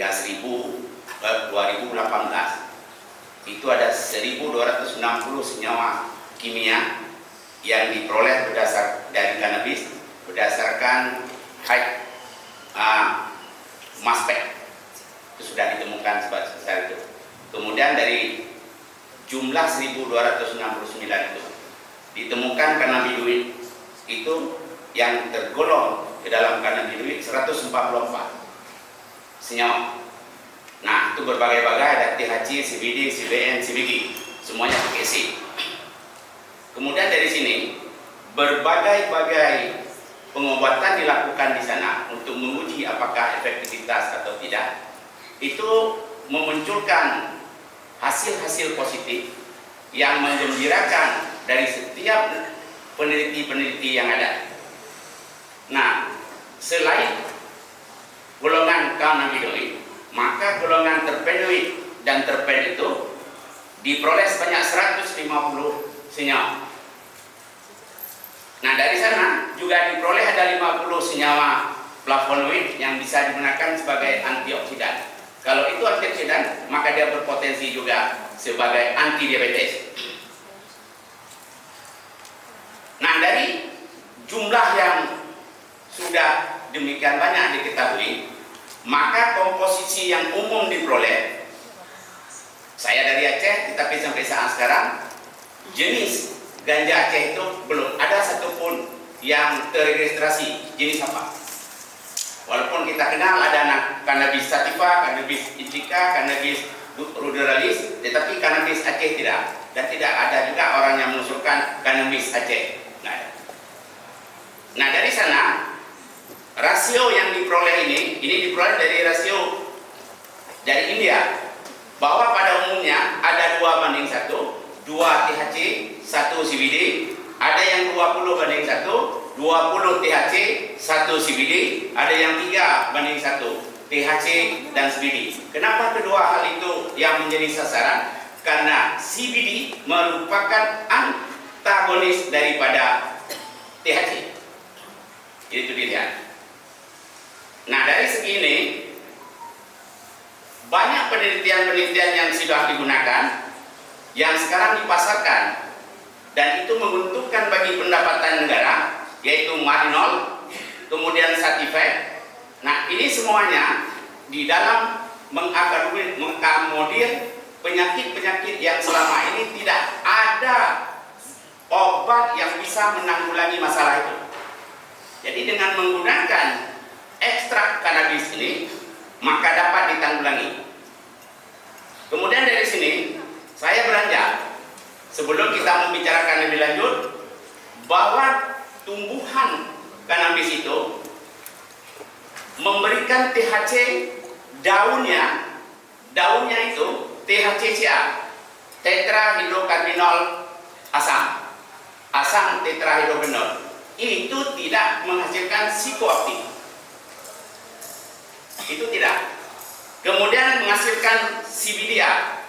hingga 2018 itu ada 1.260 senyawa kimia yang diperoleh dari kanabis berdasarkan high mass spec. Itu sudah ditemukan sebesar itu. Kemudian dari jumlah 1.269 itu ditemukan kanabinoid itu yang tergolong ke dalam kanabinoid 144 senyawa. Nah, itu berbagai-bagai, ada THC, CBD, CBN, CBG, semuanya pakai C. Kemudian dari sini berbagai-bagai pengobatan dilakukan di sana untuk menguji apakah efektivitas atau tidak. Itu memunculkan hasil-hasil positif yang menggembirakan dari setiap peneliti-peneliti yang ada. Nah, selain golongan kanabinoid, maka golongan terpenoid dan terpen itu diperoleh sebanyak 150 senyawa. Nah, dari sana juga diperoleh ada 50 senyawa flavonoid yang bisa digunakan sebagai antioksidan. Kalau itu antioksidan, maka dia berpotensi juga sebagai anti diabetes. Nah, dari jumlah yang sudah demikian banyak diketahui, maka komposisi yang umum diperoleh, saya dari Aceh, tetapi sampai saat sekarang jenis ganja Aceh itu belum ada satupun yang terregistrasi jenis apa. Walaupun kita kenal ada cannabis sativa, cannabis indica, cannabis ruderalis, tetapi cannabis Aceh tidak, dan tidak ada juga orang yang mengusulkan cannabis Aceh. Nah, dari sana rasio yang diperoleh ini diperoleh dari rasio dari India, bahwa pada umumnya ada 2:1, 2 THC, 1 CBD, ada yang 20:1, 20 THC, 1 CBD, ada yang 3:1 THC dan CBD. Kenapa kedua hal itu yang menjadi sasaran? Karena CBD merupakan antagonis daripada THC. Itu dilihat. Nah, dari segi ini banyak penelitian-penelitian yang sudah digunakan, yang sekarang dipasarkan, dan itu menguntungkan bagi pendapatan negara, yaitu Marinol, kemudian Sativet. Nah, ini semuanya di dalam mengakomodir penyakit-penyakit yang selama ini tidak ada obat yang bisa menanggulangi masalah itu. Jadi dengan menggunakan ekstrak kanabis ini, maka dapat ditanggulangi. Kemudian dari sini saya beranjak, sebelum kita membicarakan lebih lanjut, bahwa tumbuhan kanabis itu memberikan THC daunnya itu THCCA, tetrahidrokarbinol asam tetrahidrogenol, itu tidak menghasilkan psikoaktif. Itu tidak. Kemudian menghasilkan CBDA,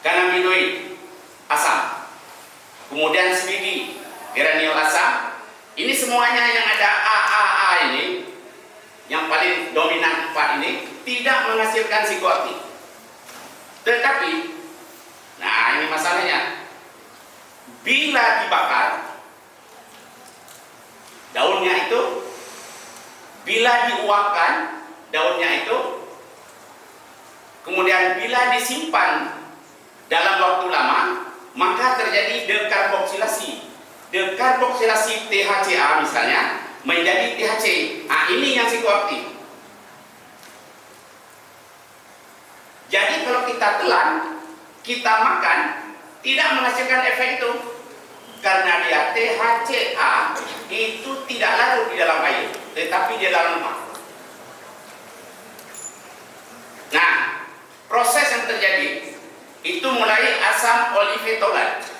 kanabinoid asam. Kemudian CBD, geraniol asam. Ini semuanya yang ada AAA ini, yang paling dominan 4 ini, tidak menghasilkan psikoaktif. Tetapi, nah ini masalahnya, bila dibakar daunnya itu, bila diuapkan daunnya itu, kemudian bila disimpan dalam waktu lama, maka terjadi dekarboksilasi. Dekarboksilasi THCA misalnya menjadi THC. Nah, ini yang psikoaktif. Jadi kalau kita telan, kita makan, tidak menghasilkan efek itu, karena dia THCA itu tidak larut di dalam air, tetapi di dalam lemak. Nah, proses yang terjadi itu mulai asam olivetolat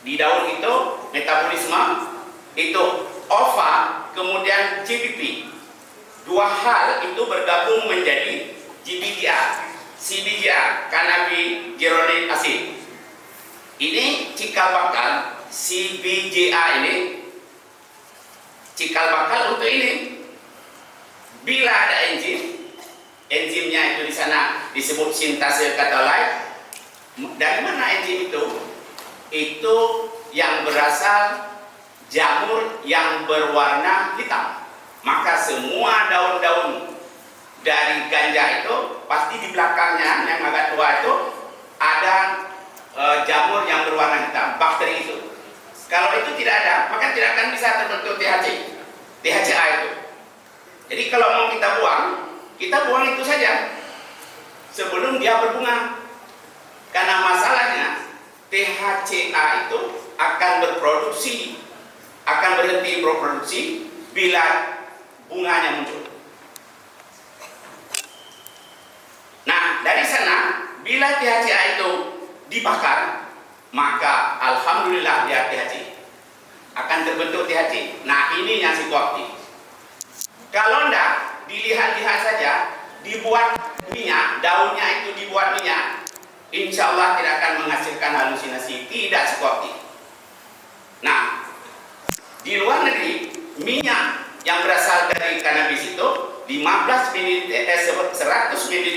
di daun itu, metabolisme itu OVA, kemudian GPP. Dua hal itu bergabung menjadi GBGA, CBGA, cannabigerolic acid. Ini cikal bakal CBGA ini, cikal bakal untuk ini Bila ada enzim, enzimnya itu di sana disebut sintase katalyt. Dari mana enzim itu? Itu yang berasal jamur yang berwarna hitam. Maka semua daun-daun dari ganja itu pasti di belakangnya yang agak tua itu ada jamur yang berwarna hitam, bakteri itu. Kalau itu tidak ada, maka tidak akan bisa terbentuk THCA itu. Jadi kalau mau kita buang itu saja sebelum dia berbunga. Karena masalahnya THCA itu akan berhenti berproduksi bila bunganya muncul. Nah, dari sana bila THCA itu dibakar, maka alhamdulillah dia THC. Akan terbentuk THC. Nah, ini yang psikoaktif. Kalau enggak, dilihat-lihat saja, dibuat minyak, daunnya itu dibuat minyak, insya Allah tidak akan menghasilkan halusinasi, tidak psikoaktif. Nah, di luar negeri, minyak yang berasal dari kanabis itu 15 ml, 100 ml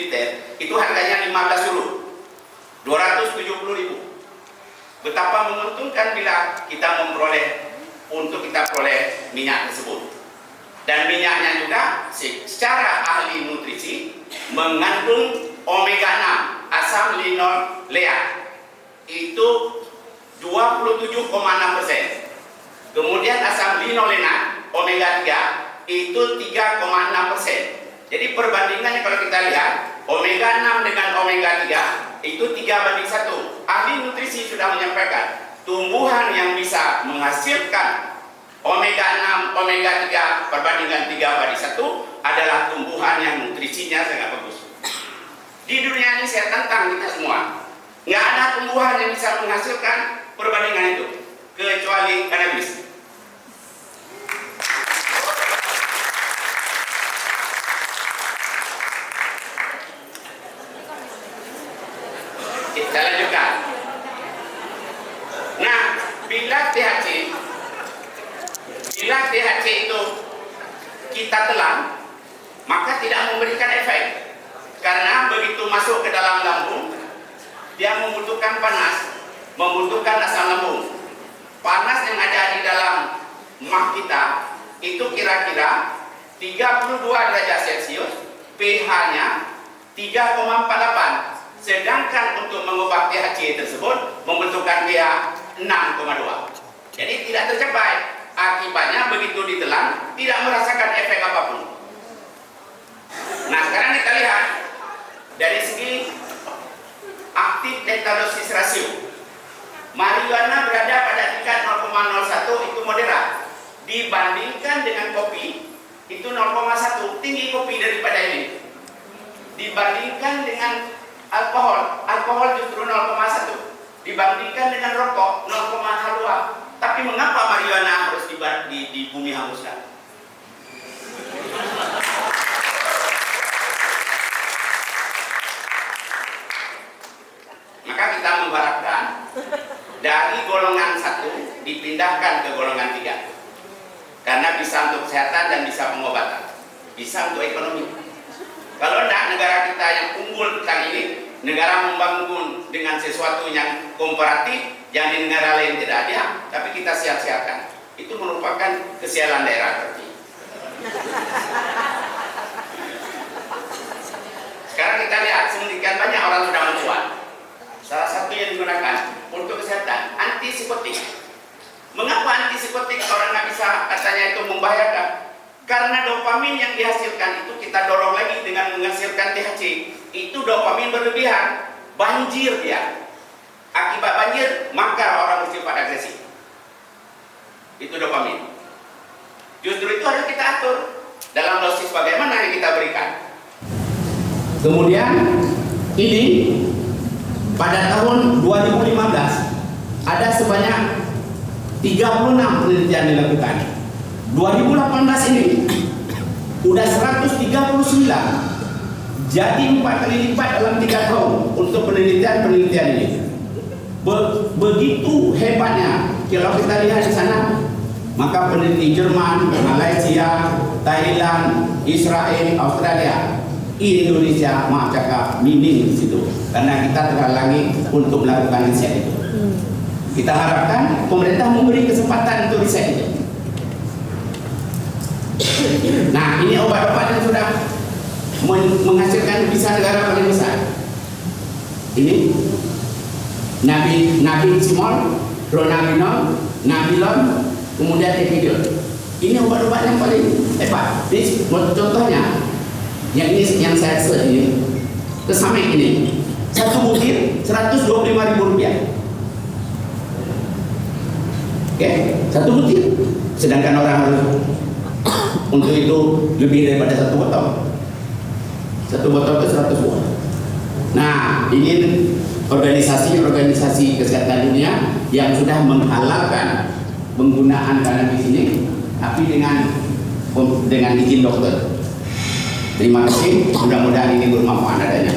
itu harganya 15 euro, 270.000. Betapa menguntungkan bila kita peroleh minyak tersebut. Dan minyaknya juga secara ahli nutrisi mengandung omega 6, asam linoleat itu 27,6%. Kemudian asam linolenat omega 3 itu 3,6%. Jadi perbandingannya kalau kita lihat omega 6 dengan omega 3 itu 3:1. Ahli nutrisi sudah menyampaikan tumbuhan yang bisa menghasilkan omega 6, omega 3 perbandingan 3:1 adalah tumbuhan yang nutrisinya sangat bagus. Di dunia ini saya tantang kita semua, nggak ada tumbuhan yang bisa menghasilkan perbandingan itu kecuali kanabis. Kita lanjutkan. Nah, bila THC itu kita telan, maka tidak memberikan efek. Karena begitu masuk ke dalam lambung, dia membutuhkan panas, membutuhkan asam lambung. Panas yang ada di dalam mah kita itu kira-kira 32 derajat Celcius, pH-nya 3,48. Sedangkan untuk mengubah THC tersebut membutuhkan pH 6,2. Jadi tidak tercapai. Akibatnya begitu ditelan tidak merasakan efek apapun. Nah, sekarang kita lihat dari segi aktif detodosis rasio. Marijuana berada pada tingkat 0,01 itu moderat. Dibandingkan dengan kopi itu 0,1, tinggi kopi daripada ini. Dibandingkan dengan alkohol justru 0,1. Dibandingkan dengan rokok 0,2. Tapi mengapa marijuana harus di bumi hanguskan? Maka kita mengharapkan dari golongan 1 dipindahkan ke golongan 3. Karena bisa untuk kesehatan dan bisa pengobatan, bisa untuk ekonomi. Kalau tidak, negara kita yang unggul tentang ini, negara membangun dengan sesuatu yang komparatif yang di negara lain tidak ada, tapi kita siap-siapkan. Itu merupakan kesialan daerah berarti. Sekarang kita lihat sedemikian banyak orang sudah mencuat. Salah satu yang digunakan untuk kesehatan antipsikotik. Mengapa antipsikotik orang nggak bisa katanya itu membahayakan? Karena dopamin yang dihasilkan itu kita dorong lagi dengan menghasilkan THC. Itu dopamin berlebihan, banjir dia. Akibat banjir maka orang bersifat agresif. Itu dopamin. Justru itu harus kita atur dalam dosis bagaimana yang kita berikan. Kemudian ini pada tahun 2015 ada sebanyak 36 penelitian dilakukan. 2018 ini udah 139. Jadi 4 kali lipat dalam 3 tahun untuk penelitian ini. Begitu hebatnya kalau kita lihat di sana, maka peneliti Jerman, Malaysia, Thailand, Israel, Australia, Indonesia maaf cakap minim di situ karena kita terhalangi untuk melakukan riset itu. Kita harapkan pemerintah memberi kesempatan untuk riset itu. Nah, ini obat-obat yang sudah menghasilkan devisa negara paling besar. Ini Nabi Simol, Dronabinol, Nabilon, kemudian Epidol. Ini obat-obat yang paling hebat. Ini contohnya, yang saya search ini, kesamik ini, satu butir Rp125.000. Oke, satu butir. Sedangkan orang harus untuk itu lebih daripada satu botol. Satu botol itu 100 buah. Nah, ini organisasi kesehatan dunia yang sudah menghalalkan penggunaan kanabis ini, tapi dengan izin dokter. Terima kasih, mudah-mudahan ini bermanfaat adanya.